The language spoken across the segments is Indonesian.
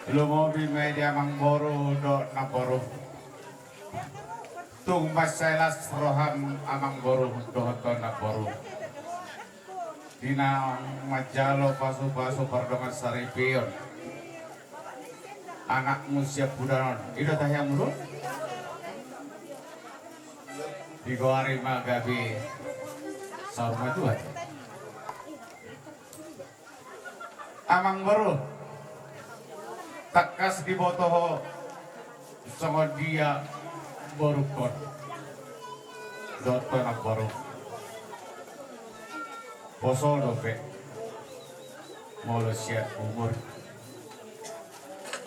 Lumobi media mangboro do naboro. Tung masalas roham amang boru do to naboro. Dina majalo pasu-pasu pardongan saripion. Anakmu siap budanon. Ida tahyang mulu. Digoari magabi sarma tuan. Amang baru takas di botoho sama dia baru kon doto nak baru bosol dope molo siap umur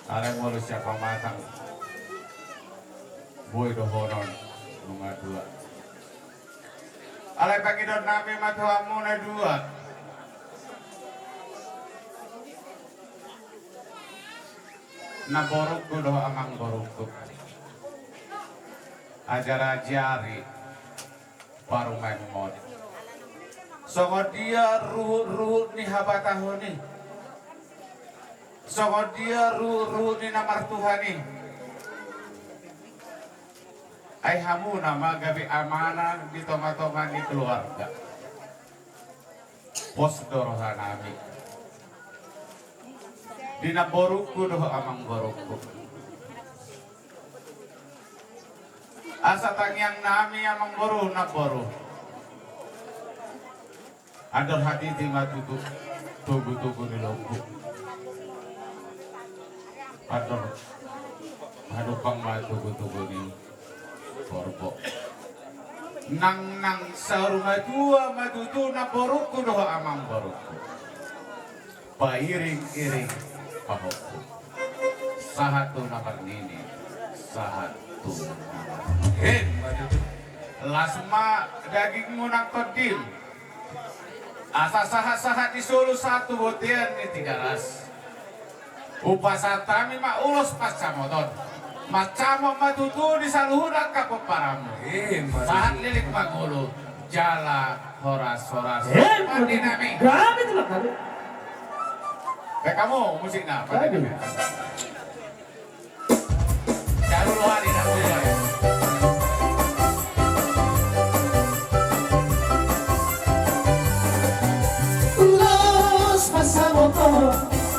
ale molo siap pamatang boy dohonon nomor 2 ale pagi don nabi matuamu na 2 na borok ko do amang borok ko ajar-ajari baru main mod songo dia ruhut ni habatahoni songo dia ruhut ni namar Tuhani ay hamu nama gabi amanah di toma-toma di keluarga pos dorohanami dina borukku doh amang borukku asa tangyang nami amang boru na boru ador hati tima tugu di loku ador hadupang ma tugu di borbo nang saur madua madutu na borukku doh amang borukku pairing-iring pahokku sahatu namar nini sahatu namar lasma dagingmu nak kodim asa sahat-sahat disuluh satu botian ni 300 upasatami mak ulos pacamoton macamo matutu disaluhudak ka peparamu sahat lilik magulu jala horas-horas dinami Grabe itu lah kali. kamu musik na apa ini? Jaru luar ini aku luar. Ulos pasamoto,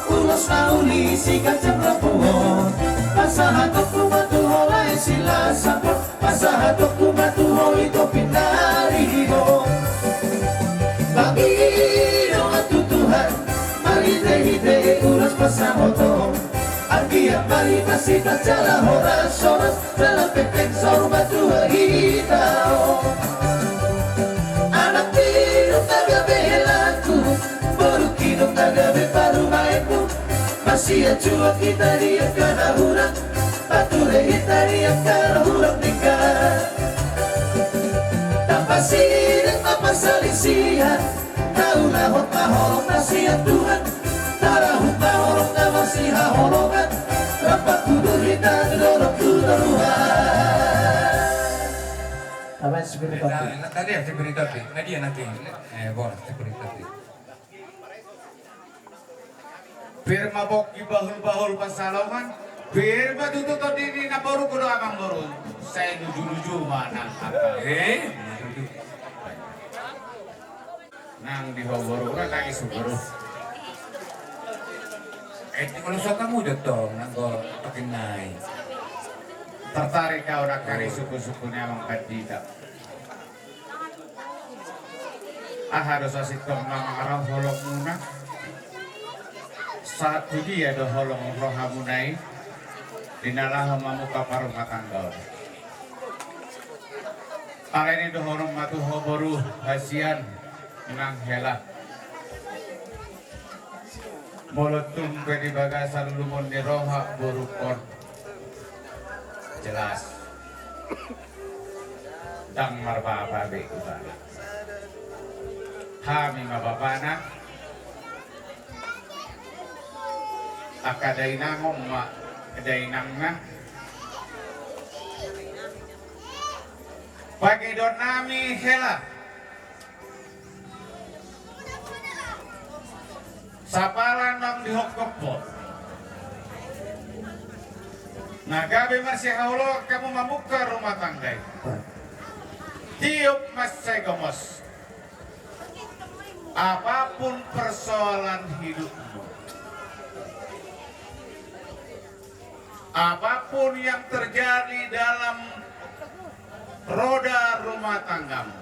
ulos nauli sikat jemlepuon. Pasahatok kumatuho lai sila sapot, pasahatok kumatuho ito pinariho. Bagino at tutuhan, marite-hite ulos pasamoto. Argia maritasita jala horas-horas, jala pepeng sorba tua hitao. Anak tinong tagabelaku, baru kinong tagabe parumainku. Masih cuak kita dia kana hurang, pature kita dia kana hurang nikah. Tanpa sirik apa salisihan, kaulah hota horong nasihat Tuhan. Tarahut horong na masih horongan, rapat kudu kita dorong tuduhan. Apa seperti itu? Tadi ya seperti itu, nggak dia nanti, boleh seperti itu. Bir mabok bahul pasalongan, bir matutu to dini na baru kudu amang baru. Saya nuju mana apa? Nang di baru kan lagi suburu. Kalau so kamu udah toh, nanggo pakai naik. Tertarik kau nak cari suku-sukunya amang kadida. Harus asyik tengah arah holok muna. Saat dia do holong rohamunai dinalah mamuka parumah tangga. Kali ini do holong matu hoboru hasian nang hela. Molotung di bagasan lumon di roha borukon. Jelas. Dang marba babe ubah. Hami mababana. Akadainang ma kadainang na. Pagi don nami hela. Saparan nang dihok kepot. Nagabi masih haulo kamu membuka rumah tangga. Tiup mas segomos. Apapun persoalan hidupmu, apapun yang terjadi dalam roda rumah tanggamu,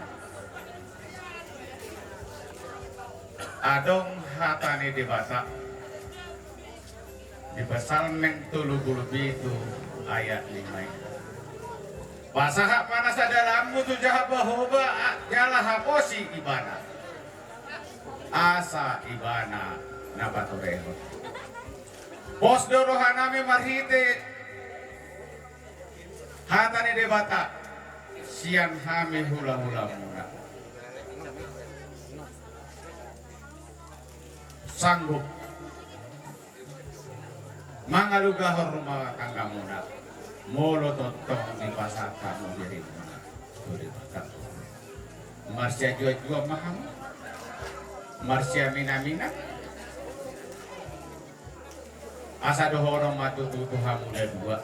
adong hatani di Batak di pasal neng tulu bulu itu ayat 5. Pasaha panas dalammu tu jahat bahoba jalah haposi ibana asa ibana nabatureho bos dorohanami marhite hatani di Batak sian hami hula-hula muna sanggup mangalugahor rumah tangga muna molo totong di pasar kamu diri muna Marsya jua maham Marsya mina asa dohorong matu tutuha muda dua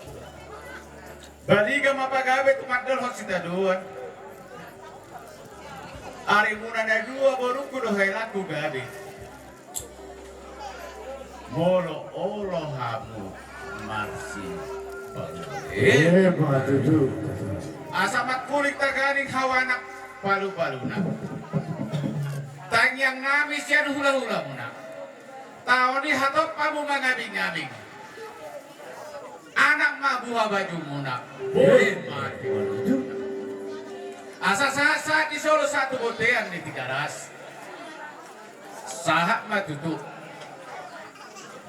baliga mapagabe tumadal hok sida dua ari muna da dua baru kudu laku gabe molo olohamu marsi matuju. asamat kulik taganing hawanak palu-paluna tangyang ngami siyan hula-hula muna tahun ni hatop kamu mangabing-ngabing anak mabuha baju muna asa saat di Solo satu botean di Tigaras sahak matutu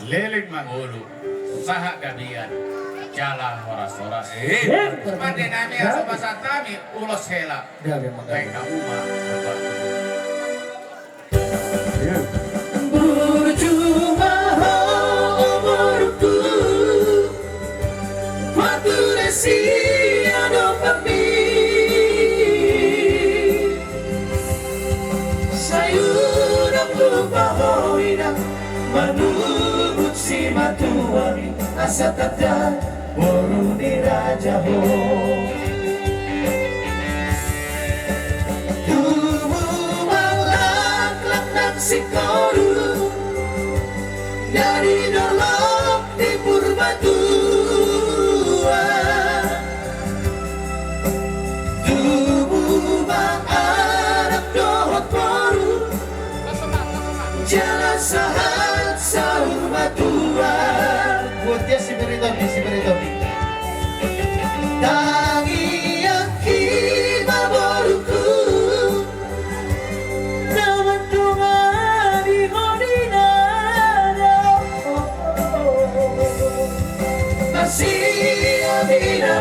leling mangulu sahak gabian jala horas-horas pande nami asa pasatami ulos hela baik kamu mah Berjumpa umurku waktu sia dopami sayudah lupa hoida menurut si matuari asa tata baru dirajaho si koru dari dolok di Purbatua tubuh bang anak dohot baru jalan sahat sahur batua buat dia si Beritoni tangi akibat baruku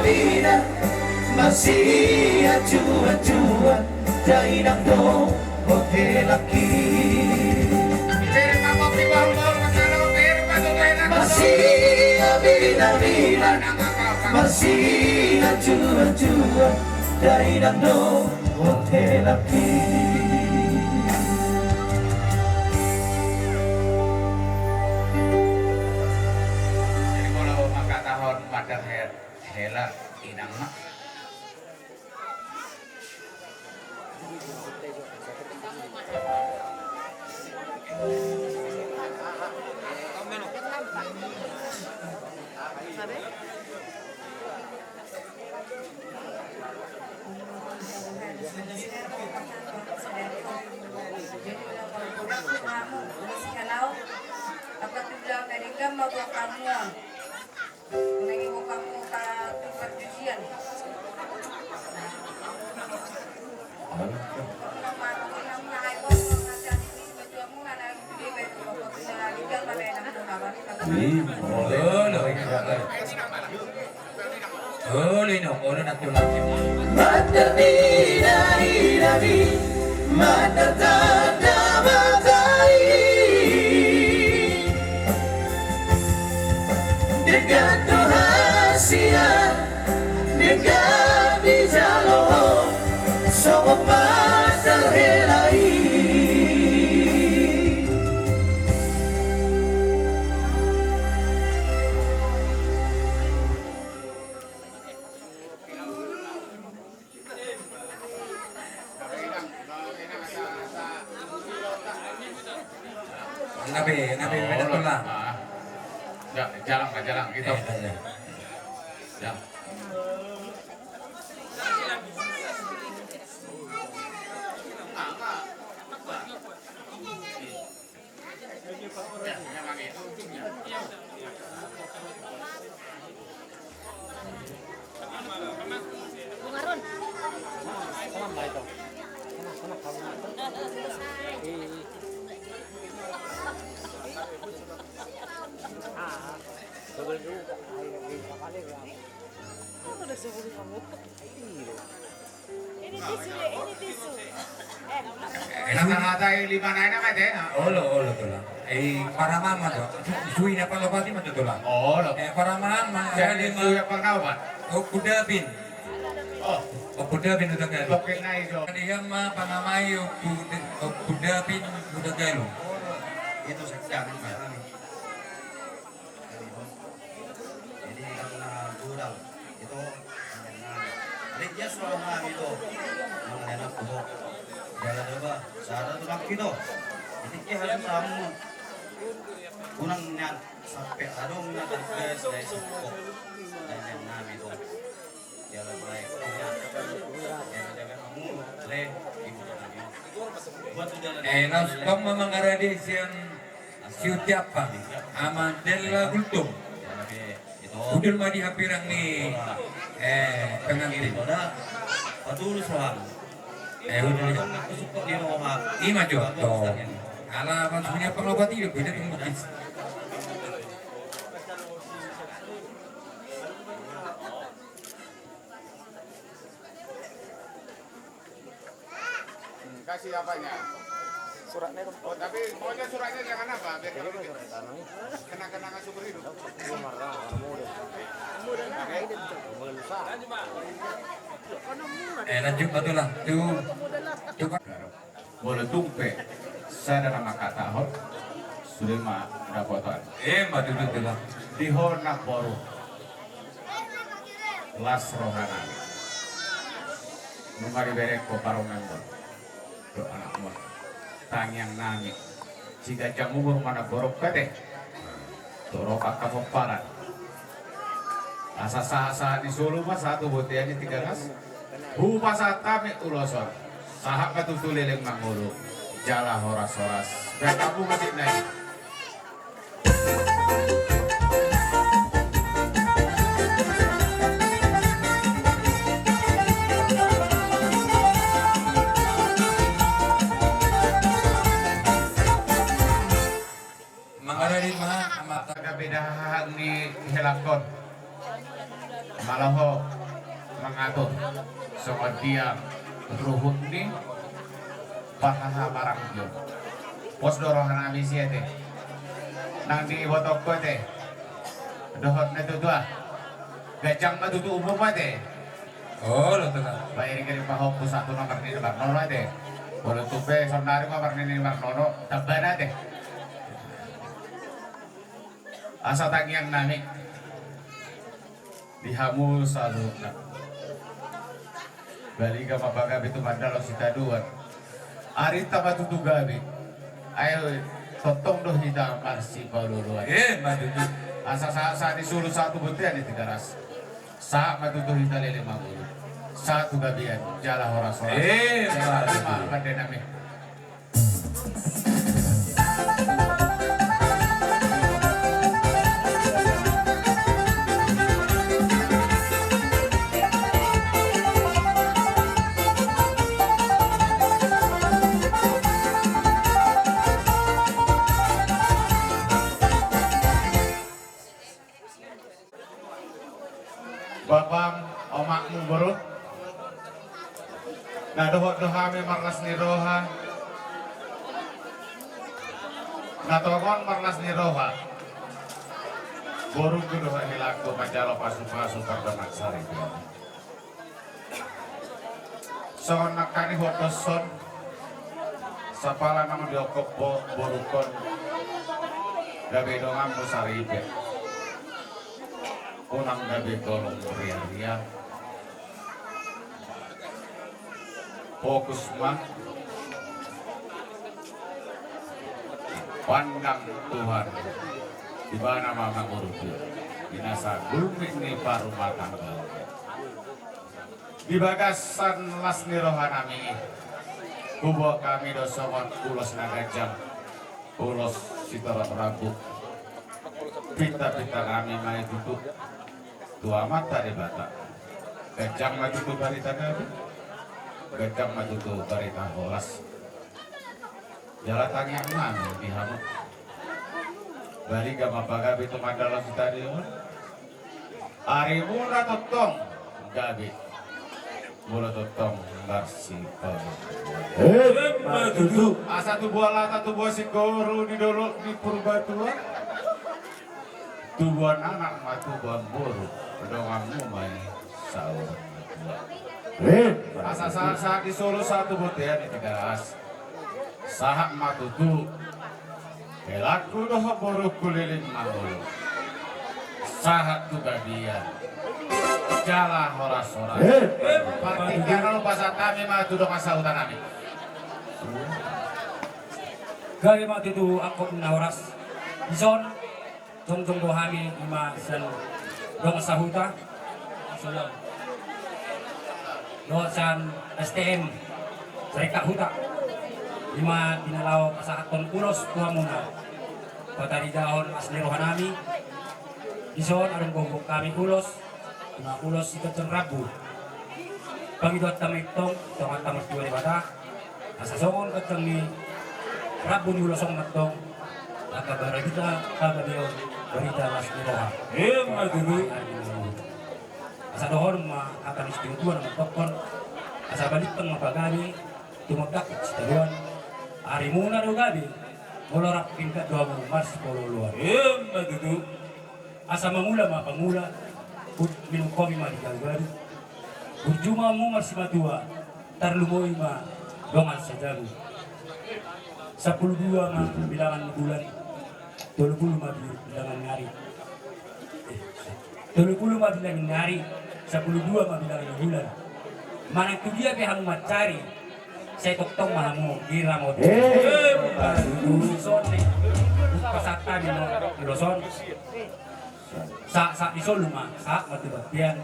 vida masih acuan-cuan dainang dong hotel laki masih vida masih acuan-cuan dainang dong hotel laki jadi kalau maka tahun pada hela inang mah mau buat kamu lagi mau kamu ke tempat cucian ngabe beda tulang. Jalan gitu. Ya. Nangata lima na naman eh. Olo tulang. Para mama to. Suwi na palopati mo tulang. Oh, Para mama jadi lima. kuya pangnawan. Kudabin. Oh, Kudabin udah galo. bakit na iso? Kaniya ma pangamay kudabin udah galo. Itu sekarang ini. Jadi karena gudang itu jadi dia selalu mengalami itu mengenai buku jalan coba saat itu lagi itu jadi dia harus kamu kurangnya sampai adung nanti guys dari suku dan yang nama itu jalan baik jalan kamu le buat jalan Nos tom mengaradi siang siutiapa amadella gultum. Udul madi hapirang ni pengantin. Padulus soal. Udul Suka di rumah. ima jo to. Ala kan punya pengobat hidup beda tumbukis. Kasih apanya? Suratnya itu Oh, tapi pokoknya suratnya jangan apa? Biar kalau gitu. Kenang-kenangan subur hidup. marah muda. Lanjut batulah tu. Coba. Boleh tumpe. Saya dalam maka tahun sudah mah dapotan. Batu tu lah. Di honak boru. Las rohana. Numari berek ko parong member. Do anak mo. Tangyang nami. Jika jam umur mana borok kate. Toro kakak paran. Asa-asa di Solo mah satu botiannya 3 gas. Rupa saat kami ulosor. Sahak katutulileng mangulu. Jala horas-horas. Kamu masih naik. Mengaradi mah amat. Kebedahan di helakon. Malaho mengatur soal dia ruhut ni pahaha barang jo. Pos dorohan abis ya teh. Nang di botok ko teh. Dohot na tutua. Gajang na tutu umum teh. Oh, lo tu lah. Bayari kiri pahok tu satu nomor ni nomor nono teh. Kalau tupe sonari nomor ni nomor nono tabana teh. Asa tangiang nami. Dihamu saluna. Bali ka mapagabi tu mandalo si taduan. Ari tama tutu gabi. Ayo totong doh hita marsi paluluan. Batu tu. Asa di Sulu satu butian di 3 ras. Sa matutu hita lele magulu. Satu gabian jala horas-horas. Batu tu. Kande nami. Babang omakmu bro. Nah dohame marlas ni roha. Nah tokon marlas ni roha. Borong ku doha hilako majalo pasu-pasu perdonak sari. Son nakani hotoson. Sapala nama diokop borukon. Gabe dongam saribe. Unang gabi tolong ria-ria. Fokus mah. pandang Tuhan di mana mama nguruti binasa bumi ini rumah tangga di bagasan lasni rohanami kubo kami dosongon ulos nagajang ulos sitoran rabu pita-pita kami mai tutup tua mata di bata gajang maju tu barita kami gajang maju tu barita holas jalan tangnya nami di hamut bari gama pagabi tu mandala stadion ari mula totong gabi mula totong larsi asa tu buah lata tu buah sikoro di dolok di purbatua tubuhan anak matu buah buru pedongamu mai sahur asa saat di Solo satu botean di Tegas sahak matu tu pelaku doh boru kuliling mangul sahak tu gabian jala horas-horas partikan kalau pasal kami matu doh masa hutan kami gari matu tu aku menawaras ison tong dohami lima sen dong sahuta sulam dosan STM Serikat Huta lima dinalau pasahaton ulos tuamuna patari dahon asli rohanami ison arung gombok kami ulos lima ulos ikatan rabu pangidot tamitong tongan tamas dua bata asasongon katang ni rabu ni ulosong matong akabara kita kabadio berita asli roha dulu asa dohon ma akan istimewa na tokon asa balik pang mapagani tumagdak stadion ari muna do gabi molorak tingkat 2 Mars pololuan dulu asa mangula mapangula minum kopi ma di galgari berjuma mu marsi matua tarlumoy ma dongan sajagu 12 ma bilangan bulan 30 ma bilangan hari 30 ma bilangan hari 12 ma bilangan bulan mana itu dia behang macari saya toktong mahamu gira mo dulu sone pasata di loson sa di soluma sa matibatian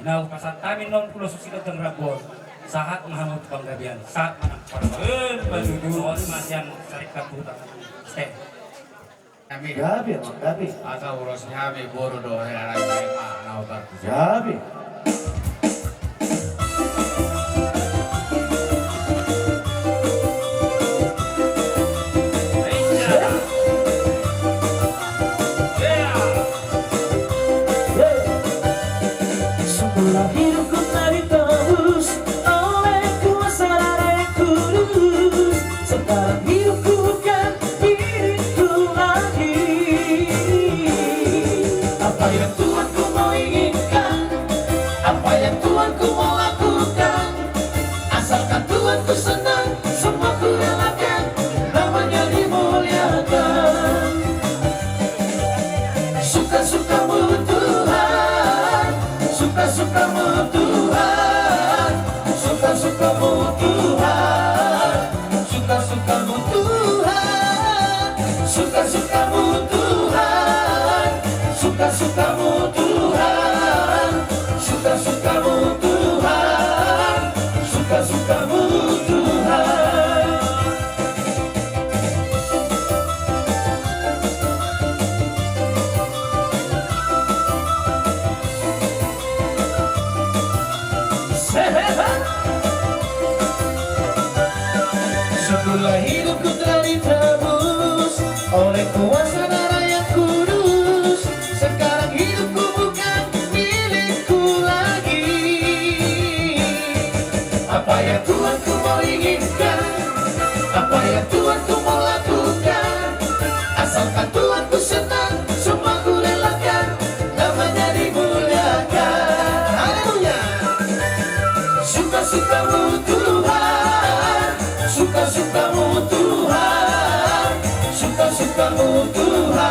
inau pasata minon pulo susikat ng rabon sahat mahamut panggabian saat manang parwa dulu masyan Serikat Huta stay kami Gabi, gabi, asa ulos kami boru doh hera lima nau barku gabi. Setelah hidupku telah ditebus oleh kuasa darah yang kudus, sekarang hidupku bukan diriku lagi. Apa yang Tuhanku mau inginkan, apa yang Tuhanku mau lakukan, asalkan Tuhanku senang, semua ku relakan, namanya dimuliakan. Suka-sukamu Tuhan, suka-sukamu Tuhan, suka-sukamu Tuhan, suka-sukamu Tuhan, suka-sukamu Tuhan, suka-sukamu Tuhan, suka-sukamu Tuhan, suka-sukamu Tuhan. Setelah hidupku telah ditebus oleh kuasa darah yang kudus, sekarang hidupku bukan milikku lagi. Apa yang Tuhanku mau inginkan, apa yang Tuhanku mau lakukan, asalkan Tuhanku senang, semua ku relakan, namanya dimuliakan. Haleluya. Suka-sukamu Tuhan, suka-sukamu Tuhan, suka-sukamu Tuhan,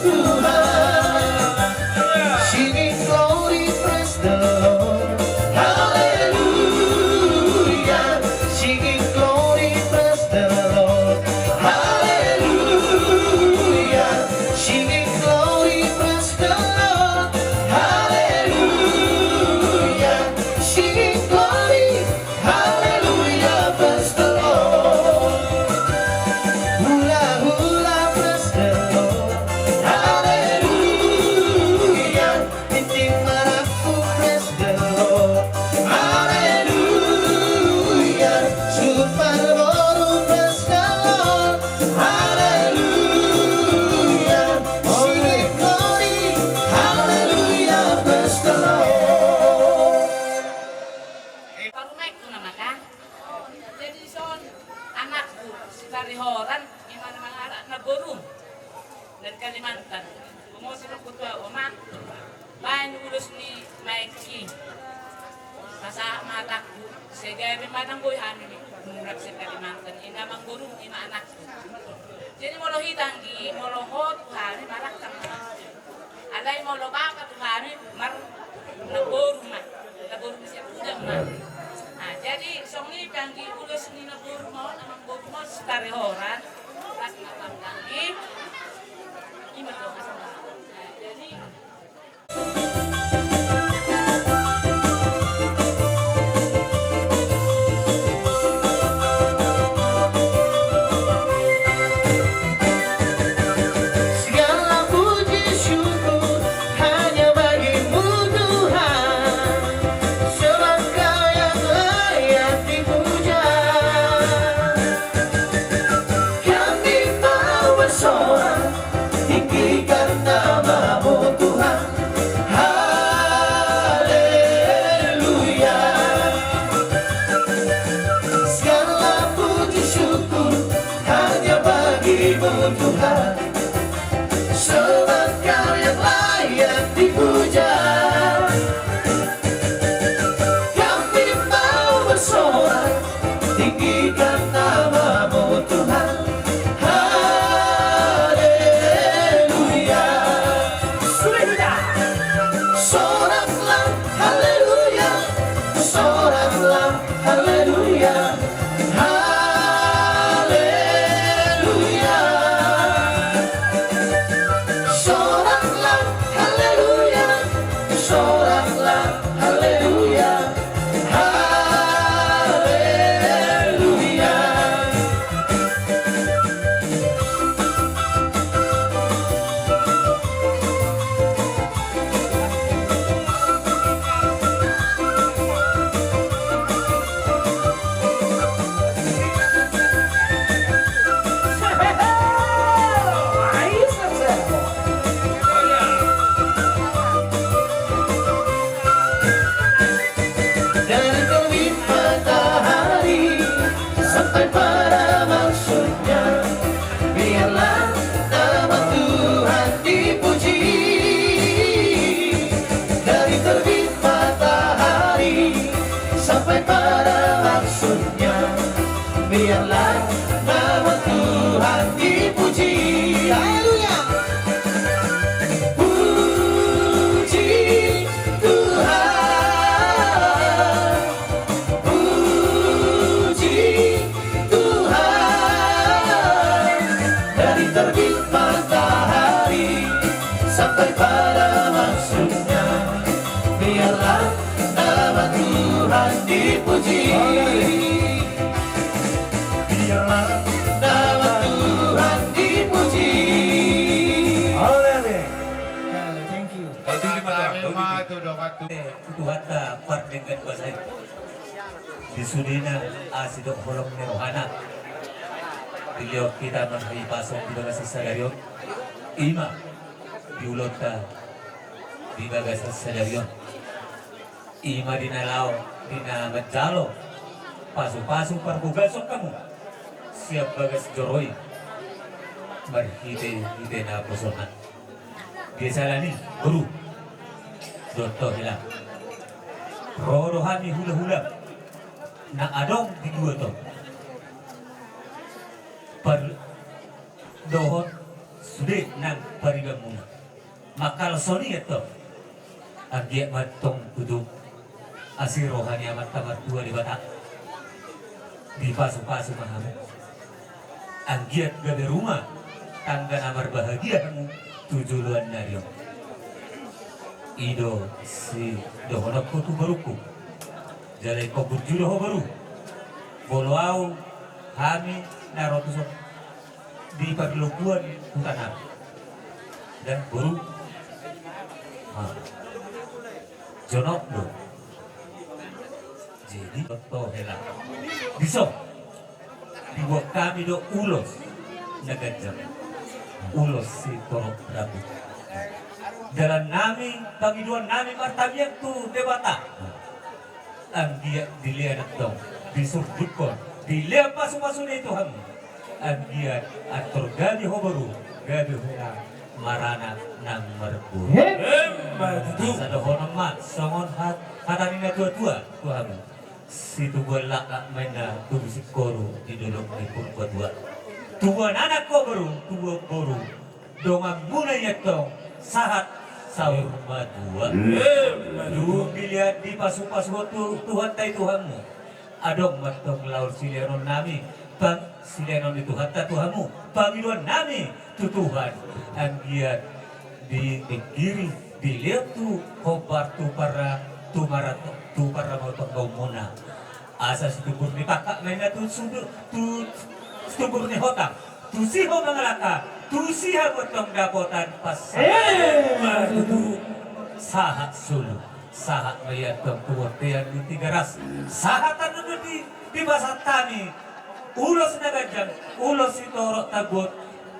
Tuhan. Singing glory, praise the Lord. Hallelujah. Singing glory, praise the Lord. Hallelujah. Singing glory, praise the Lord. Hallelujah. Singing glory, hallelujah, praise the Lord. Hula hula, praise the Lord. Hallelujah. Tinting maraku, praise the Lord. Hallelujah. Super boru, praise the Lord. Hallelujah. Singing glory, hallelujah, praise the Lord. Parumai ku nama kan. Jadi son anakku si Tarihoran gimana mengarak na Borung dari Kalimantan. Mau sih ketua oma. Main urus ni Maiki. Masa mataku segawe madang boy hani murag si Kalimantan. Ina mang Borung ina anakku. Jadi molo hitangi molo hot hari marak kang. Alai molo baka tu hari mar na Borung mah. Na Borung siap udah mah. Nah, jadi songi panggi ulus ni na Borung mau namang Borung mau setare horan. Pas ngapang panggi. Ima dong asal. Nah, jadi Segala puji syukur hanya bagimu Tuhan, sebab Kau yang layak dipuja. Kami mau bersorak, tinggikan nama-Mu Tuhan. Haleluya. Segala puji syukur hanya bagimu Tuhan, sebab Kau yang layak dipuja. Kami mau bersorak, tinggikan nama-Mu Tuhan. Haleluya. Sudah. Soraklah, haleluya. Soraklah, haleluya. Haleluya. Soraklah, haleluya. Soraklah, haleluya. Haleluya. Dari terbit matahari sampai pada maksudnya, biarlah nama Tuhan dipuji. Dari terbit matahari sampai pada maksudnya, biarlah nama Tuhan dipuji. Haleluya. Puji Tuhan. Puji Tuhan. Dari terbit matahari sampai pada maksudnya, biarlah nama Tuhan dipuji. Biarlah nama Tuhan dipuji. Thank you. Tuhan ta pardengkan basay. Disudina asidok holong ni rohana. Beliau kita menghipasok di bagas salaryo. Ima diulot ta di bagas salaryo. Ima dinalaw, dinamajalo. Pasu-pasu perbugasok kamu. Siap bagas joroy. Marhite na posonan. Biasalani guru. Doto hilang. Rohani hula-hula na adong di dua to. Per dohon sudah gede nang parigamuna. Makal soni ito. Ang giyak matong kudu asirohan ni amat kamar tua di Batak. Di pasu-pasu mahamu. Ang giyak gabe rumah. Tangga namar bahagia kamu tujuan nario. Ido si dohonak ko tu baruku. Jalai ko burjulo ho baru. Boloau kami narotusok di paglukuan hutan dan baru jonok do. Jadi toto hela. Bisa dibuat kami do ulos nagajam. Ulos si torok rabu. Jalan nami, panggiduan nami martabiak tu debata. Ang dia dilihat dong, disurbutkan, dilihat pasu-pasu itu ham. Ang dia atur gabi hobaru, gabi hona marana nang merbu. Sa dohon mat, songon hatani na tua-tua, tuhan. Situ bolak main na tubisik koru di dolok ni pun dua. Tuan anak ko baru, tua baru. Dongang munanya tong sahat sahur madua. Lu dilihat di pasu-pasu Tuhan tay Tuhanmu. Adong matong laur silenon nami. Bang silenon itu hatta Tuhanmu. Panggiluan nami tu Tuhan. Anggiat di kiri dilihat tu kobar tu para motong gaumuna. Asas tubur ni pakak main tu sudur tu tubur ni hotang. Tu siho mangalaka. Tu siha potong dapotan pas. Madu sahat sulu. Sahat mayat tong tuwatian di tiga ras. Sahatan nunu di basat tani. Ulos nagajang. Ulos si torok tagot.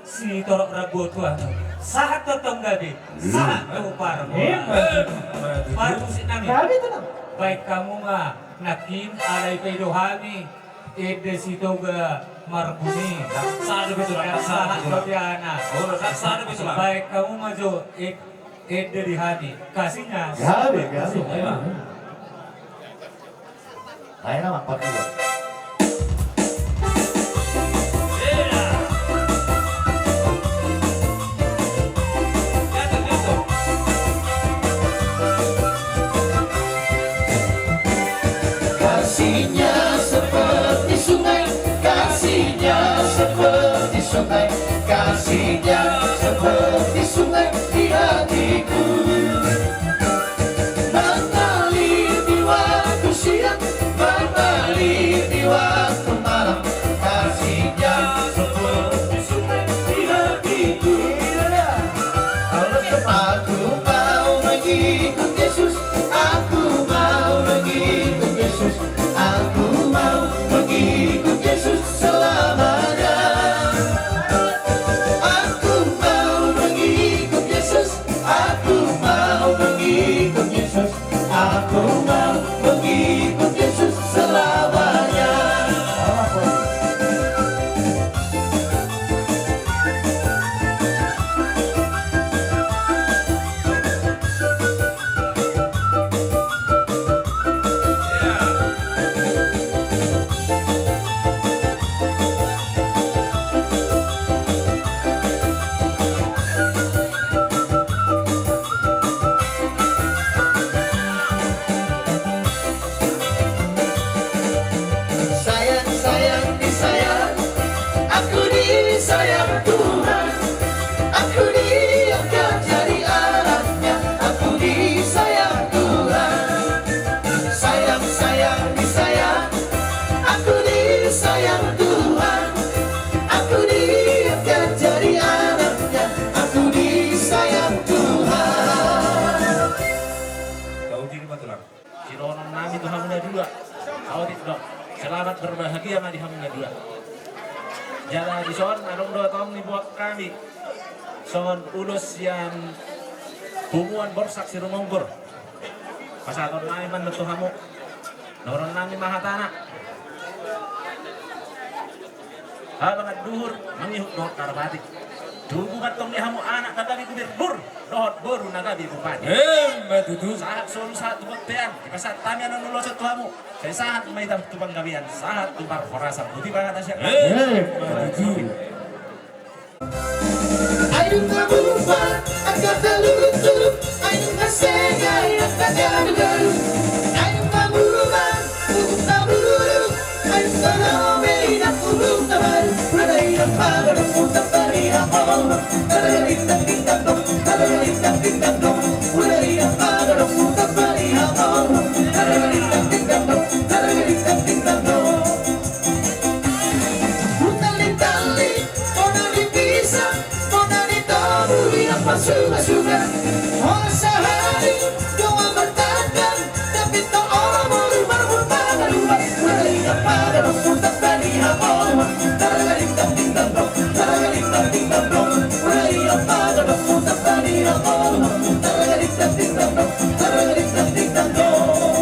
Si torok ragot tuan. Sahat totong gabi. Sahat tong parmo. Parmo si nami. Baik kamu mah nakin alay paidohami. Ede situ ga marbuni. Saan betul? Sahat Fabiana. Saan betul? Baik kamu maju ede di hati. Kasihnya. Gabi. Ayo nama Pak Ibu. Kasihnya seperti sungai, kasihnya seperti sungai, kasihnya seperti sungai di hatiku. Mengalir di waktu siang, mengalir di waktu malam, kasihnya seperti sungai di hatiku. Aku mau mengikut Yesus, aku mau mengikut Yesus, aku mau mengikut Yesus selamanya. Aku mau mengikut Yesus, aku mau mengikut Yesus, aku mau mengikut Yesus selamanya. Sayang, disayang, aku disayang Tuhan, aku diangkat jadi anaknya, aku disayang Tuhan. Sayang, disayang, aku disayang Tuhan, aku diangkat jadi anaknya, aku disayang Tuhan. Kau jadi betul lah. Si rohon nami Tuhan muda dua. Kau tidak. Selamat berbahagia mah di hamna dua. Jalan di son adong dua tahun ni buat kami. Son ulus yang hubungan borsak si rumonggor. Pasaton nami man betul hamu. Noron nami mahatana. Habangat duhur mangihuk doh karbati. Dugugat tong ni hamu anak kagabi gubernur. Dohot boru nagabi bupati. Betul. Sahat son sahat buktian. Pasat tami anu nulos tuamu. Saya sahat may tubang gabian. Sahat tumpar korasan. Buti banget asya. Ayo Ayun nga bumpa at katalulog-tulog, ayun nga segay at kagalugalu. Ayun nga bumpa, bukog na bululog, ayun nga naumay na pulog na bal. Pranay ng pagarang putang parihapon, taragaling-tang-ting-tang-tong, taragaling-tang-ting-tang-tong. Pranay ng pagarang putang parihapon, taragaling-tang-ting-tang-tong, taragaling-tang-ting-tang-tong. Tali-tali, mona di bisa, mona di tabu, yang pasuka-suka. Orang sehari, doa bertahan, tapi tak orang baru berubah. Mulai dapat ada putar dari hapon, taragaling-tang-ting-tang-tong, taragaling-tang-ting-tang-tong. Mulai dapat ada putar dari hapon, taragaling-tang-ting-tang-tong, taragaling-tang-ting-tang-tong. Udah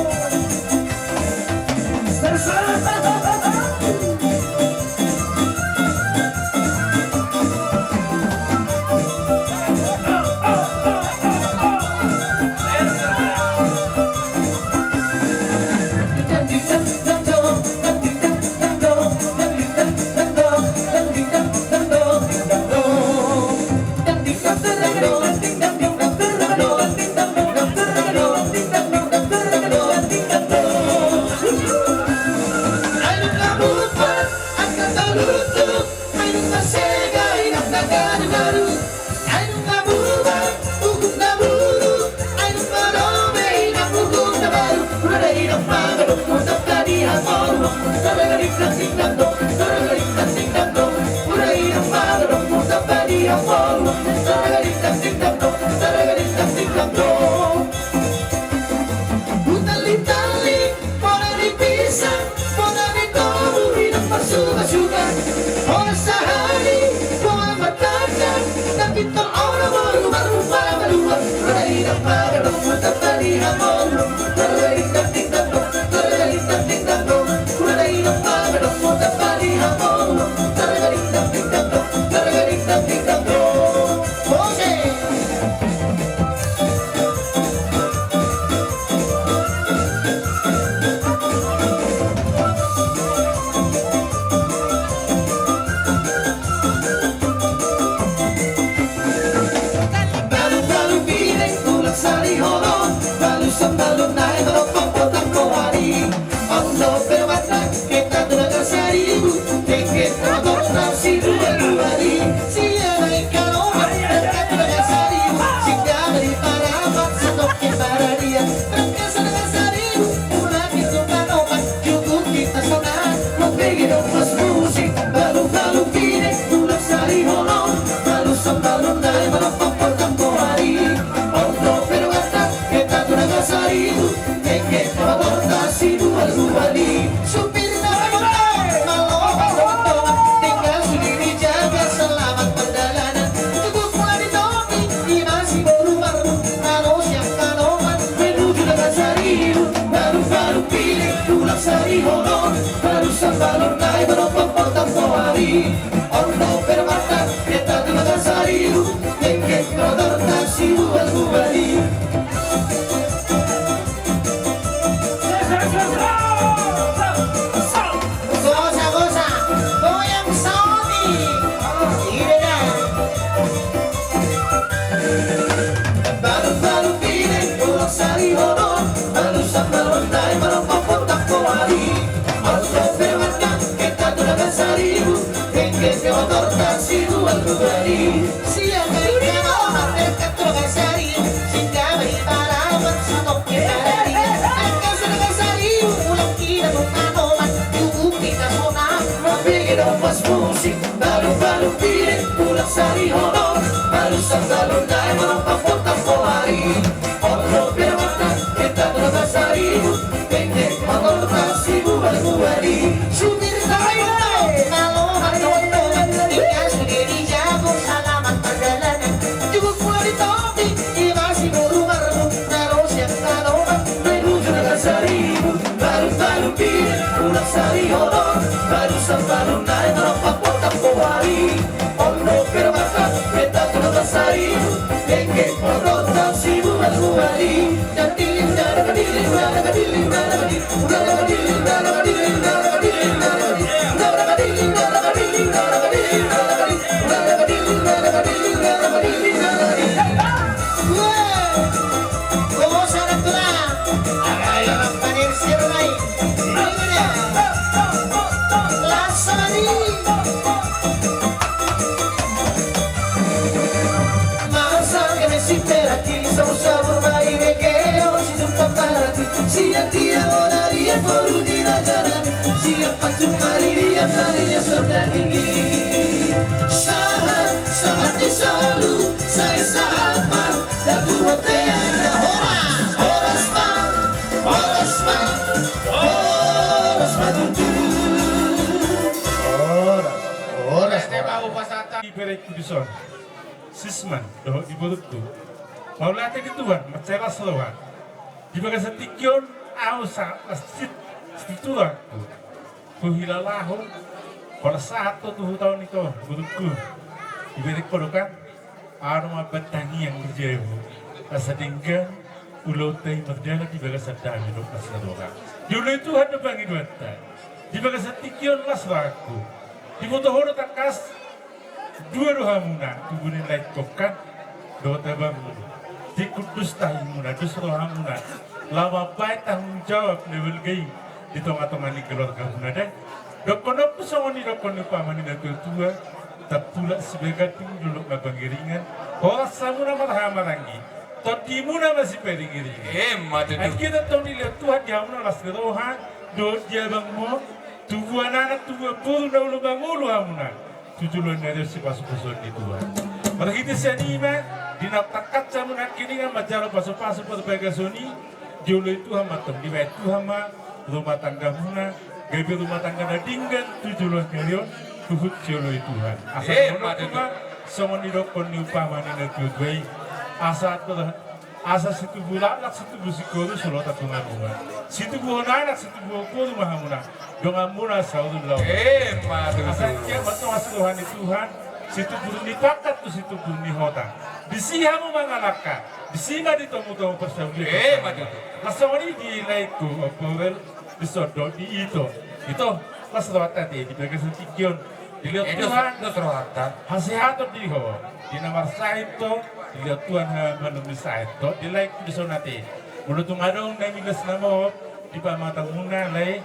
Tarantula Agayo ng panisir na Lasani Masa que me sintiera aquí Somos sabor baile que yo Si tu para ti Si a ti volaría por un día Si a patu mariría Mariría sobre tinggi Sahat, sahat di selalu Saya sahat man Dan buat tiada Horas man Oras teh bau pasata. Iberek kudison, sisman, doh dibutuh tu. Mau latih dituan, macera seluar. Di bagian setikyon, ausa, masjid, situ aku. Kuhilalahu, pada saat tu tahun itu, butuhku. Iberek kodokan, aroma batangi yang berjauh. Asa tinggal, ulau teh merdeka di bagian sedang hidup seluar. Dulu itu ada bangi dua tay. Di bagian setikyon lah selaku. Di foto horo takas dua hamuna tubuhin lain kokan dua tabang di kudus tahimuna dus rohamuna lama baik tanggung jawab level gay di tengah-tengah ni keluarga muna deh dokono pesawani dokono pamani dan tua tak pula sebagai tinggi dulu ngabangiringan orang samuna marhamarangi totimuna masih peringiringan mati tu. kita tahu dilihat Tuhan dihamuna las rohan do dia bangmo tubuh anak tubuh pun dah ulu bangulu hamuna tujuan dari si pasu-pasu di Tuhan. Berhenti senima dinaptakat sama nak kini kan macam pasu-pasu pada bagai soni jauh itu hama tem di itu hama rumah tangga muna gaji rumah tangga nadinggan tujuan dari tuhut jauh Tuhan. Asal mana semua didokon ni upama ni nak tujuai asa situ bulak situ busikoru solo tatungan bunga situ buhonanak situ buhokoru mahamuna dongan muna saudul lau Mati asa tu. kia betul Tuhan di Tuhan situ buruni pakat tu situ buruni hota disihamu mangalaka disima ditemu-temu persaudi Mati tu. lasawani di laiku opowel disodo di itu lasawat tadi di bagian setikion dilihat Tuhan Itu serata. hasihato di ho di nomor saito dilihat Tuhan menunggu saito di like di sonate mulut tungadong na migas namo di pamatang muna lay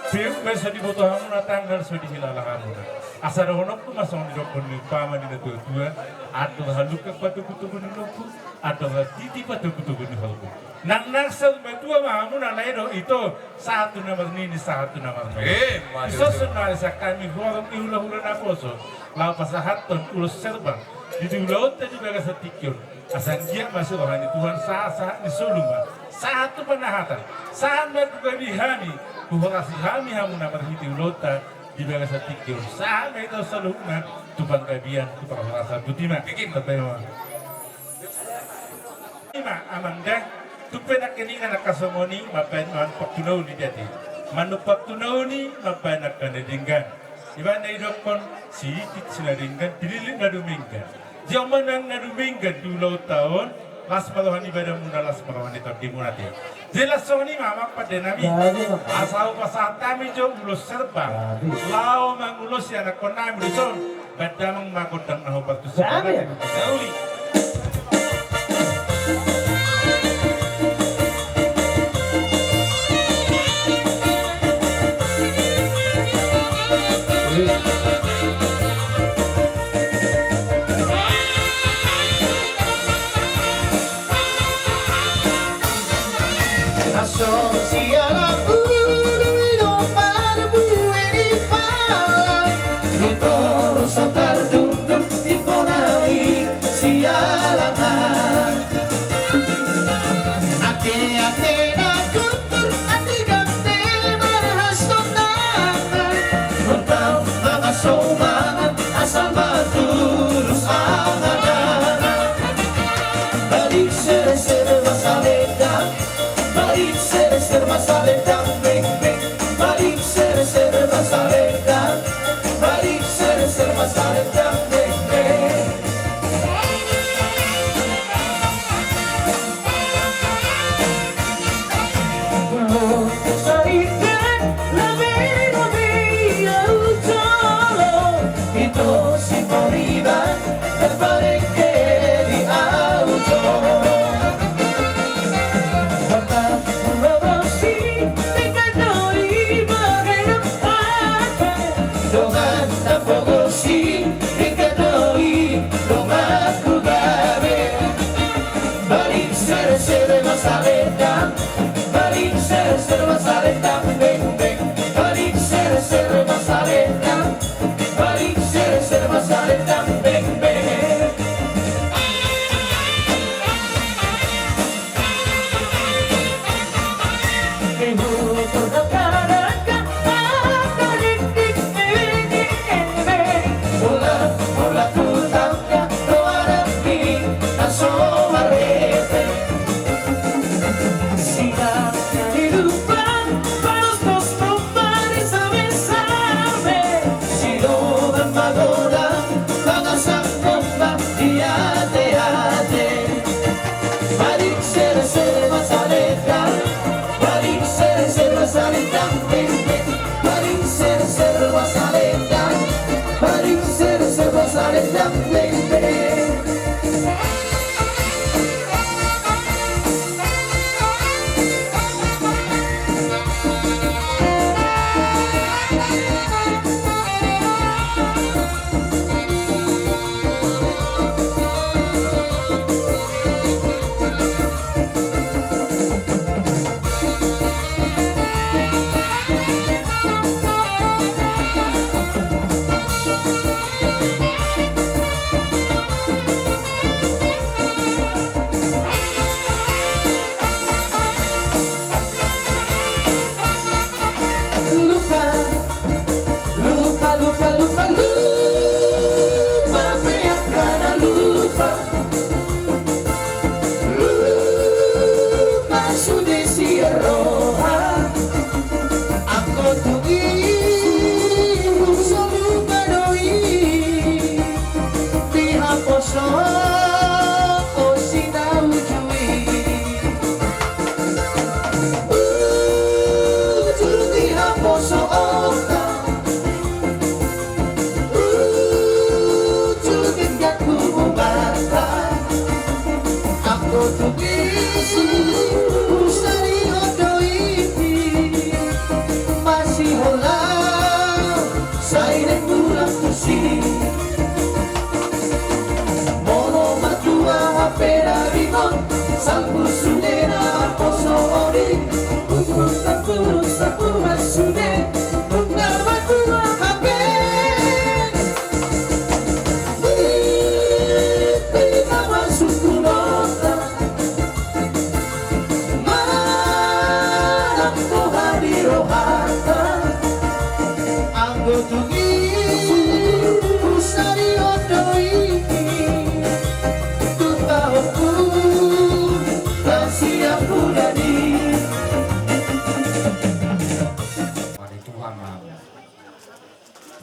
Piu besok di foto hamuna tanggal so di hilala hamuna asal honok tu masong di dokon ni pama di natu Tuhan atau haluka patu kutu ni loku atau titi patu kutu ni halku nang nasal betua mahamuna laido itu satu nama ini satu nama Mati tu. Iso senari sakami huarong ihula-hula na poso lau pasahaton ulus serbang di ulau tadi baga setikyon asang dia masuk rohani Tuhan saat di suluma satu penahatan saat berbuka bihami buhorasi hami hamuna berhiti ulota di baga setikyon saat itu saluna tupang kabian tupang rasa butima tertema ima amanda tupena keningan nakasomoni mapain man paktunau ni jati manu paktunau ni mapain nakanedinggan iba na idokon sikit sila dinggan dililit na duminggan Jaman ang naduminggan dulaw taon las malawan ibadah muna las malawan ito di muna tiyo jelas so ni mama pada nami asal pasata mi jo ulos serba lao mangulos ya nak konam dison badamang makodang na hobat tu sebagai dauli Sialan ulu para bueni pala Nitoro santar dum tiponai sialan Ate na kutur ate gante marhastonan Mentang mga somangan asal matulus anganan Balik ser masaleda Balik ser masaleda beng beng Balik ser masaleda Balik ser masaleda beng beng masaredang, balik ser masaredang, beng beng. Balik ser masaredang, balik ser masaredang, beng beng.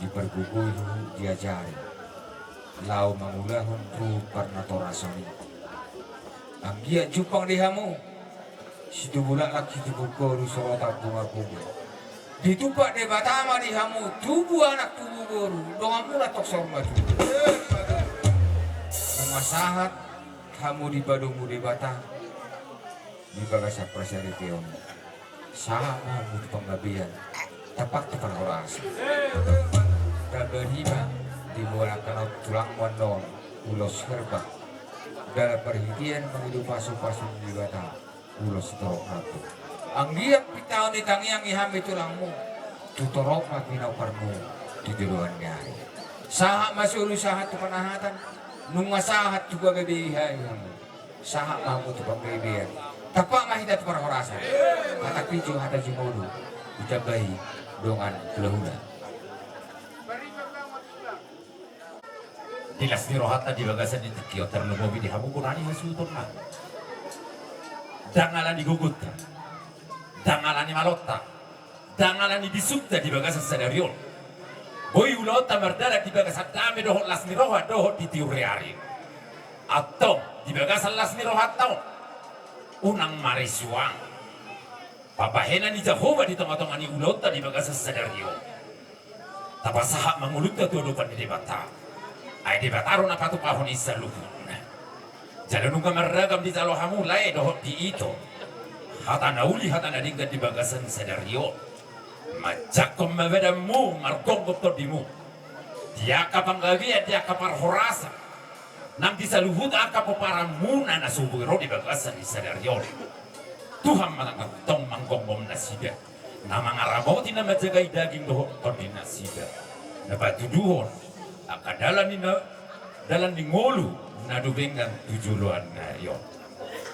Dipergugui diajari lau mangulahun tu parnatorasoni anggia jupang dihamu situ bulan laki dibukoru sorotak bunga kubu ditupak de batama dihamu tubuh anak tubuh baru doang mula tok sormaju memasahat kamu di badomu di batang di bagasak prasari teon sama di penggabian tepat tepat horas berhima dimulakan tulang mondol ulos herbak dalam perhentian menghidup pasu-pasu di batang ulos torok ratu anggiak pitau ni tangiang ihami tulangmu tutorok makinau parmu di duluan nyari sahak masuk sahat tu panahatan nunga sahat juga gede ihamu sahak mamu tu panggebian tapak mahida tu parhorasan kata picu hata jimodu dicabai dongan kelahuna Dilas ni rohata di bagasan di tikio terno bobi di hamu kunani hasutur na. Dangalan digugut, dangalan di malotta, dangalan di bisukta di bagasan sadariol. Boy ulota merdala di bagasan dame dohot las ni rohat dohot di tiureari. Atau di bagasan las ni rohat tau unang marisuang. Papahena ni Jehovah di tengah-tengah ni ulota di bagasan sadariol. Tapasahak mangulutta tu lupan di bata. Ay di bataro na patupahon isa luhun. Jalan nung kamaragam di talohamu lay dohot di ito. Hata nauli hata nadinggan di bagasan sadaryo. Majak kong mabadamu margong doktor dimu. Dia kapanggabi at dia kaparhorasa. Nang di saluhut ang kapaparamu na nasuburo di bagasan di sadaryo. Tuhan mangatong manggonggom nasida. Nama ngaraboti nama jagai daging doho koordinasida. Nabatu duhon. Akadalan di ngolu nadubengan tujuluan nario.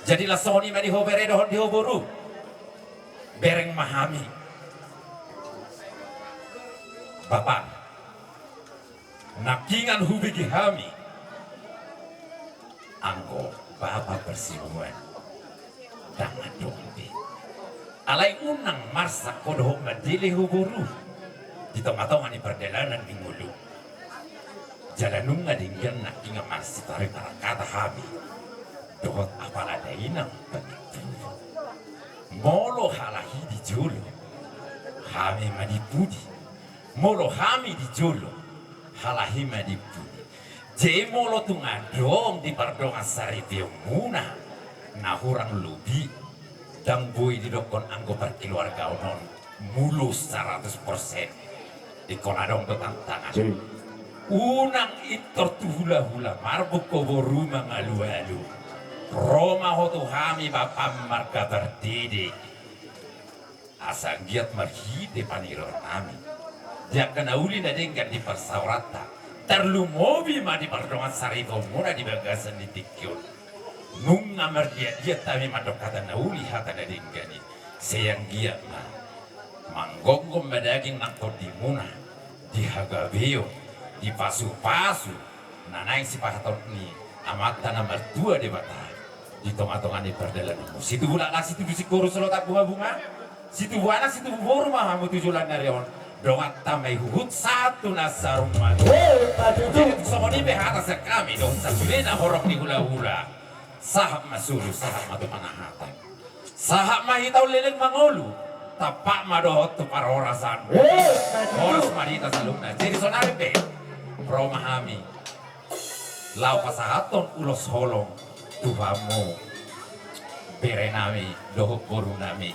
Jadilah soni madi hobere dohon dihoboru. Bereng mahami. Bapak. Nakingan hubigi hami. Anggo bapak bersimuan. Dangan dombi. Alai unang marsa kodoh madili huburu. Di tengah-tengah ni perjalanan di ngulu. Jalanung ngadinggan nakingan marsi tarik para kata hami. Dohot apalada inang penipu. Molo halahi di jolo. Hami madipudi. Molo hami di jolo. Halahi madipudi. Jemolo tungadong di pardongan sari muna. Nahurang lubi. Dang boy di dokon anggo perkeluarga onon. Mulus 100%. Ikon adong do tantangan. Unang itor tu hula-hula marbuk kobo rumah ngalu-alu. Roma hotu hami bapam marga berdede. Asang giat marhide paniron nami. Dia kena uli nadengkan di persaurata. Terlu mobi ma di pardongan sarito muna di bagasan di tikyon. Nung ngamar dia tami madok kata nauli hata nadengkani. Sayang giat ma. Manggonggom madaging nangkot di muna. Di hagabeo. Di pasu-pasu nanai si pahaton ni amat tanah mertua di bata di tong-tongan di perjalanan situ bulan lah situ bisi kurus lo tak bunga-bunga situ buana situ buru mah hamu tujulan narion dongat tamai huhut satu nasarum madu jadi sokoni behata sekami dong sasulena horok di hula-hula sahab masulu sahab madu manahatan sahab mahitau leleng mangolu tapak madohot tu parorasan horas marita saluna jadi sonari be Romahami lau pasahaton ulos holong tuhamu berenami dohok borunami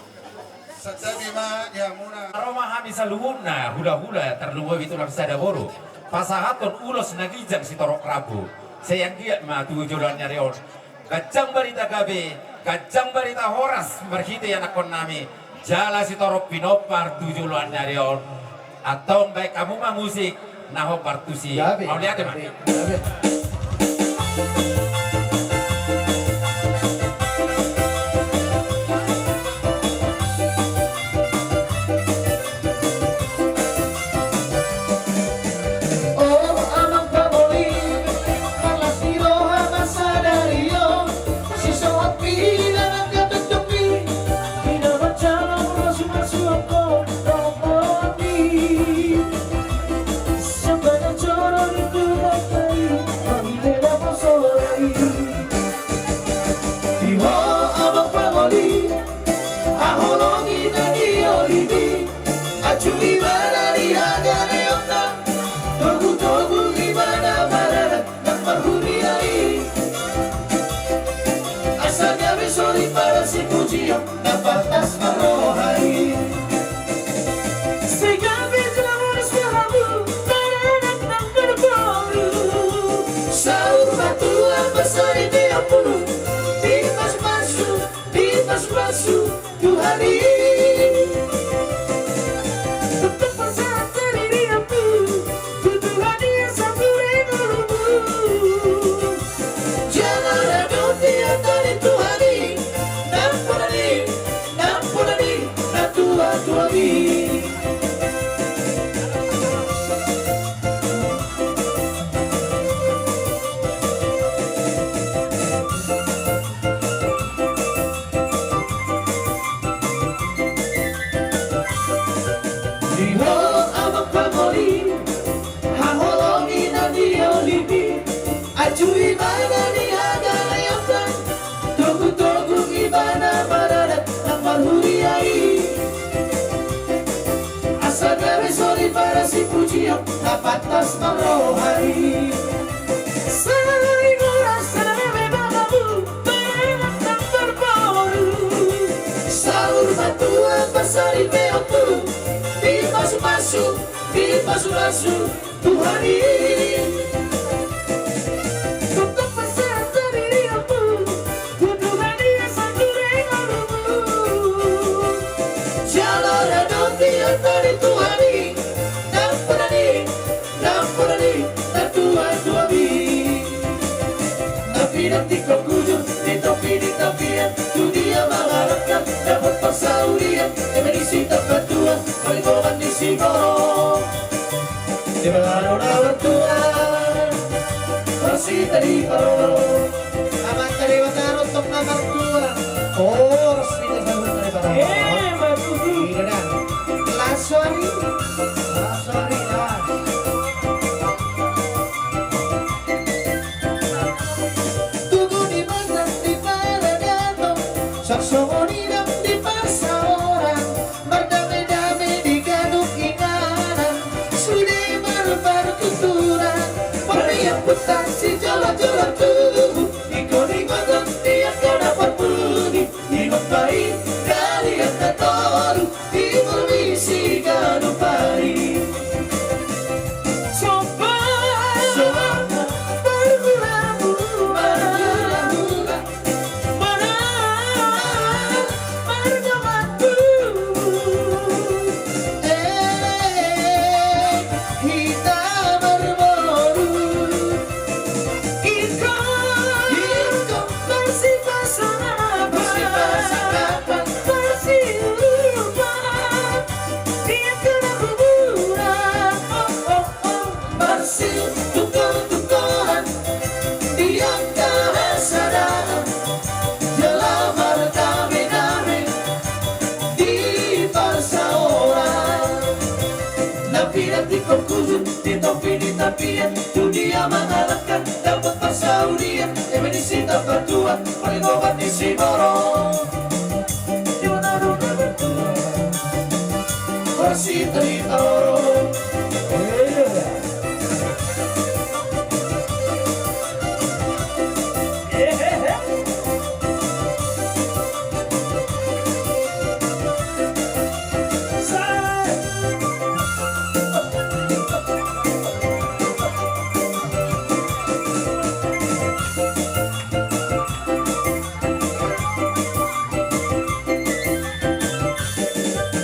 Sadami ma ya muna. Romahami saluhuna hula-hula terluwa itu langsada boru pasahaton ulos nagijang si torok rabu sayang giat ma tujulannya reon kacang barita gabe kacang barita horas berhite anakon nami jala si torok pinopar tujulannya reon atau baik kamu mah musik naho partusi mau lihat ya, Mas? Oh anak pamoli, malas diroha masa dario, si soat pilihan angkat tepi, tidak berjalan masuk aku romoni. Sebanyak corong itu bakai, kami tidak bersolai. Diwo anak pamoli, ahologi dan diolibi, acui mana dihaga neota. Togu-togu gimana barat dan berhuriai asalnya besori para si pujian dapat tas marohai sehingga bisa murus berhabu beranak dan berbaru sahur batuan besar di tiap puluh dimas masuk Tuhan ini tetap pasang dari aku jangan ada tiap dari Tuhan ini nampurani natua ini Diho abang pamoli hahologi na diolibi acui mana ni haga layatan togu-togu ibana baradat ng marhuriai asal gawe soli para si pujian dapat tas marohai saling oras na bebagamu beranak ng berbaru sahur batuan pasari peotu Dimasuk Tuhan ini Tutup pasar dari aku Tuduhan dia satu rengarumu Saudi e me visita per tua quali giovani si moro e me la non avventura Rosita di parolo amante di votare untuk nomor 2 oh Rosita saluta di parolo ini dah Laswari dah Tugu di mana di Paradiano Saksofonidam di Pasaoran Berdame-dame di Gaduk Inganan Sudah bertuturan Perniak putar si jola-jola tubuh Ikon-ikon tiap kau dapat bunyi Ikut baik kalian tak tahu Di permisi Gaduk Pari Sobat bergula-gula Tukar-tukaran di antara sadar Jelamar dame-dame di Pasaoran Napian di Kokuzun, di topi di tapian Dunia mengharapkan dapat persaudian Emenisita berdua, paling obat di Simoro Di mana-mana berdua Rosita di Toro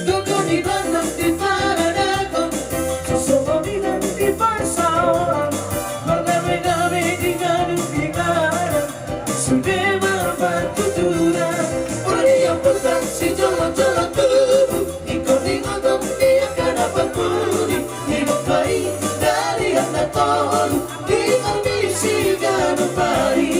Tugu di Bandung di Paradago Saksofonidam di Pasaoran Berdame-dame di Gaduk Inganan Sudah bertuturan Perniak putar si jola-jola tubuh Ikon-ikon dia akan dapat bunyi Hidup baik dari yang tak tahu Di permisi Gaduk Pari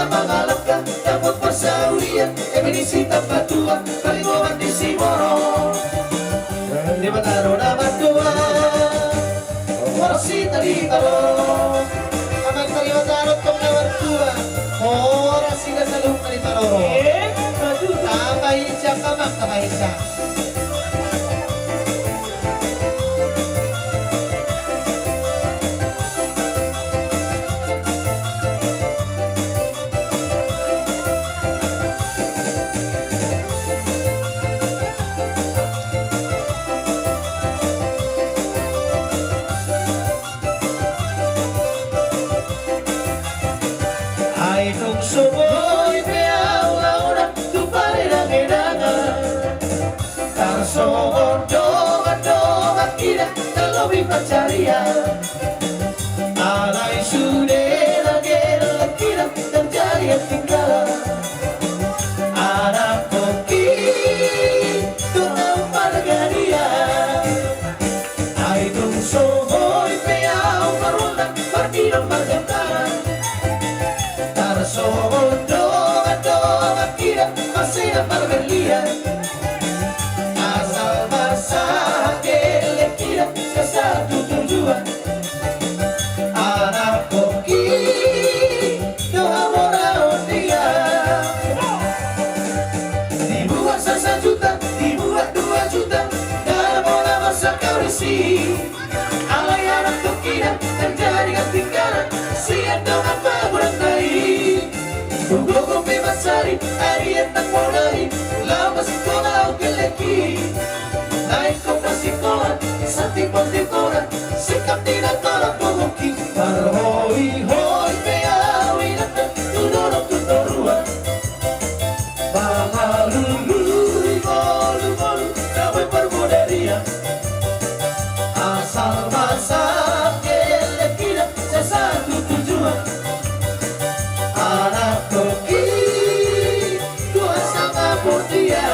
Mengalahkan dapat persaudian Emenisita Patua paling obat di Simoro Di mana-mana berdua Rosita di Toro Amat terima tarot kong nawar tua Rosita saluta di Toro Tabahinsa kamak tabahinsa Ay nung sumoy peaw launa tu parirang edangan Tarsoon-doan kita terlebih pencarian Alay sudah lagi kita terjadi yang tinggal Anak koki tunang pargadian Ay nung sumoy peaw marunang partidang bergantangan Tarsoon-doan kita masih dapat berlian Asal masalah kita ke satu tujuan tidak terjadi ketinggalan siap dengan paburan bayi Gogo bebas sari hari entang mulai lama sekolah keleki naik koperasi koran sati pasti koran sikap tidak tolak pengoki parhoi hoi peawi datang tudorong tutoruan Bahalului bolu bolu damai permoderia asal masak kelek sesatu tujuan anak koki dua sama mutia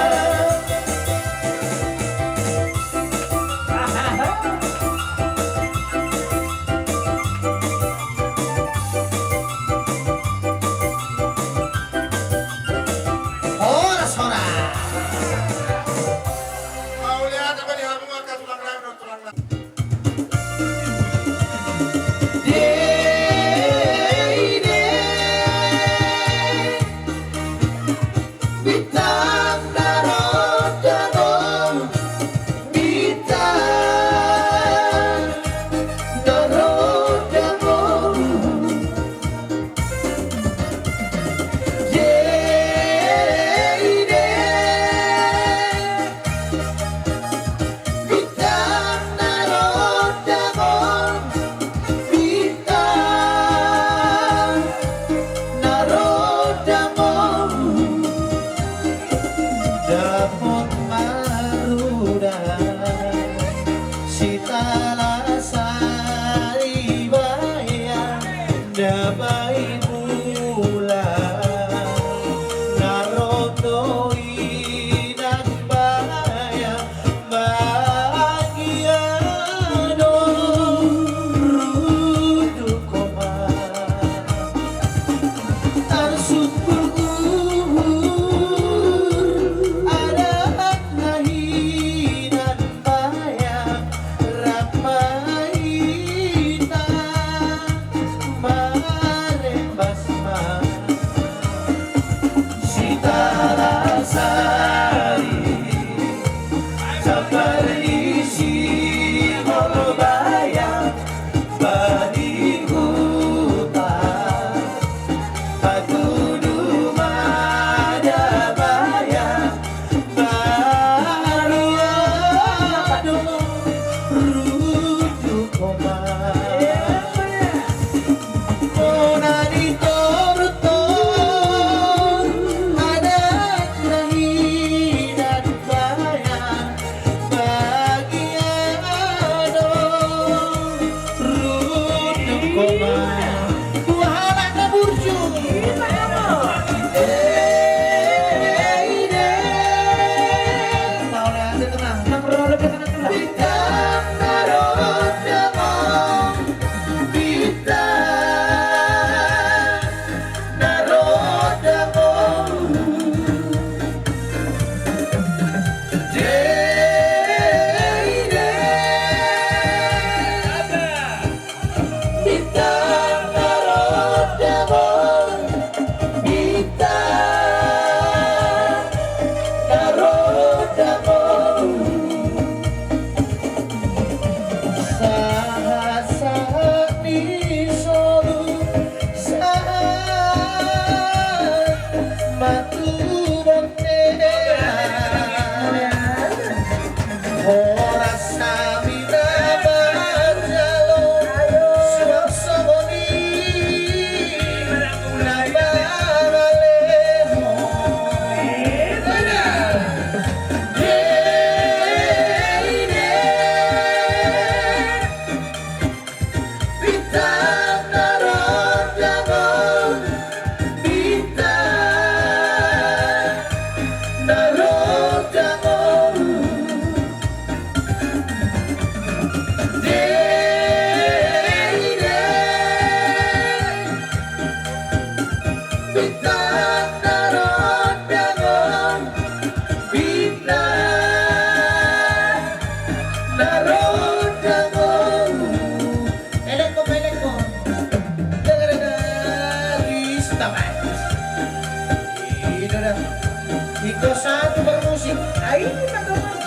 Iko satu bermusik. Ay, nagawa.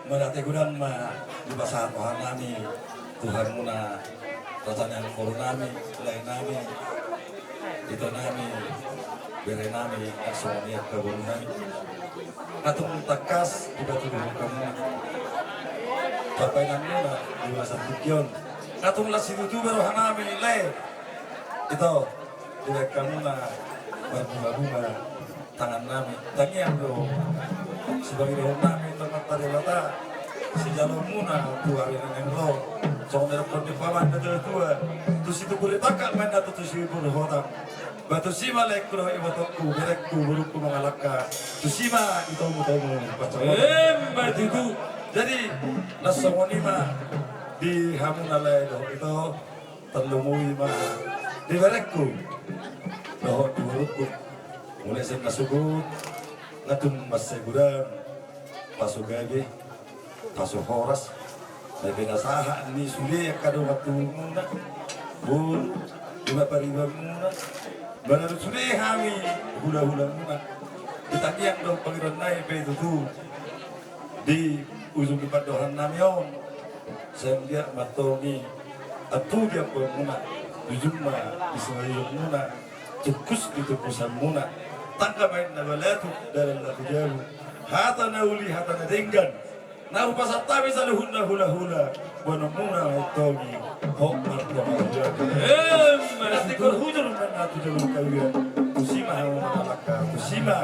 menate gudang di basahan Tuhan nami Tuhan muna rasa yang koru nami lain nami itu nami bere nami aksuania kebun nami atung takas di batu kamu bapak nami di basahan tukion atung lasi itu baru nami le itu direk kamu berbunga-bunga tangan nami tangian do sebagai doa nami tempat tarilata si jalur muna tuari yang lo soal nerapkan di paman betul tua terus itu boleh takak main atau terus ibu berhotam batu sima lek kulo iwatku berekku burukku mengalaka tu sima itu mutamu batu itu jadi nasawani di hamun alai do itu terlumui di berekku doh burukku mulai saya masuk ngatun mas seguran pasuk gabe pasuk horas lebih nasaha ni sulit kado waktu muna bul lima pariban muna benar sulit kami hula-hula muna kita kian dong pangeran naik itu tuh di ujung kipat dohan namion saya dia matoni atu dia muna ujung Israel muna tukus itu pusat muna tangga main nabalatu dalam lati jalu hata nauli hata nadenggan nahu pasat tabi saluhunna hula-hula bonumuna itogi hok martoja nanti kor hujur menatu jalur kawian kusima hawa malaka kusima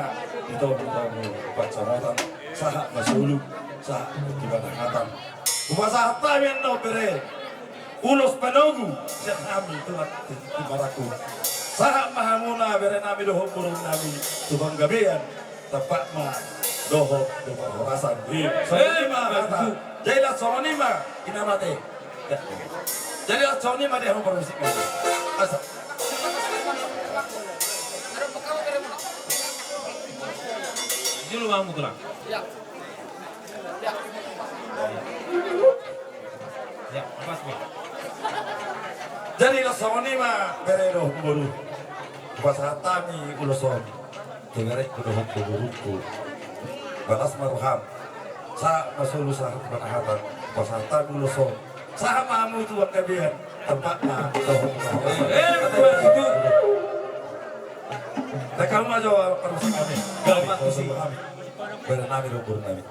itu bertamu pacamotan sahak masulu sahak kibana hatan upasa tabi no bere ulos panogu siap kami tuat di baraku sahak mahamuna bere nami doho burung nami tubang gabean tepat doho horasan sonima kata jailah sonima inamate jailah sonima dia hong bermusik asal Julu kamu tulang. Ya. Ya. Ya, pas nih. jadilah sonima bere doho buru pasatami uloson dengarek doho buruku balas maruham sa masulu sa banahatan pasata guloso sa mamu tuan kabihan tempatnya doho itu rekam aja permisi kami gamat kusi berenami rukun nami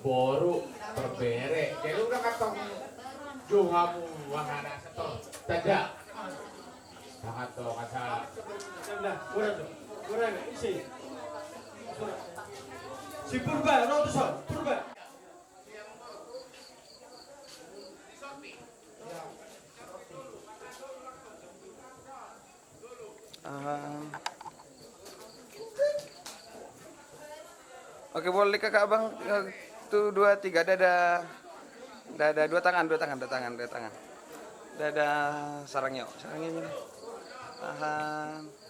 Boru berbere. Jadi udah katong juhamu wahana setor tidak. Sangat tuh kata. Nah, kurang isi. Si Purba, no tuh Purba. Oke, boleh kakak abang. Tuh 2, 3 dada. Dada, dua tangan. Dada sarangnya ini. Tahan.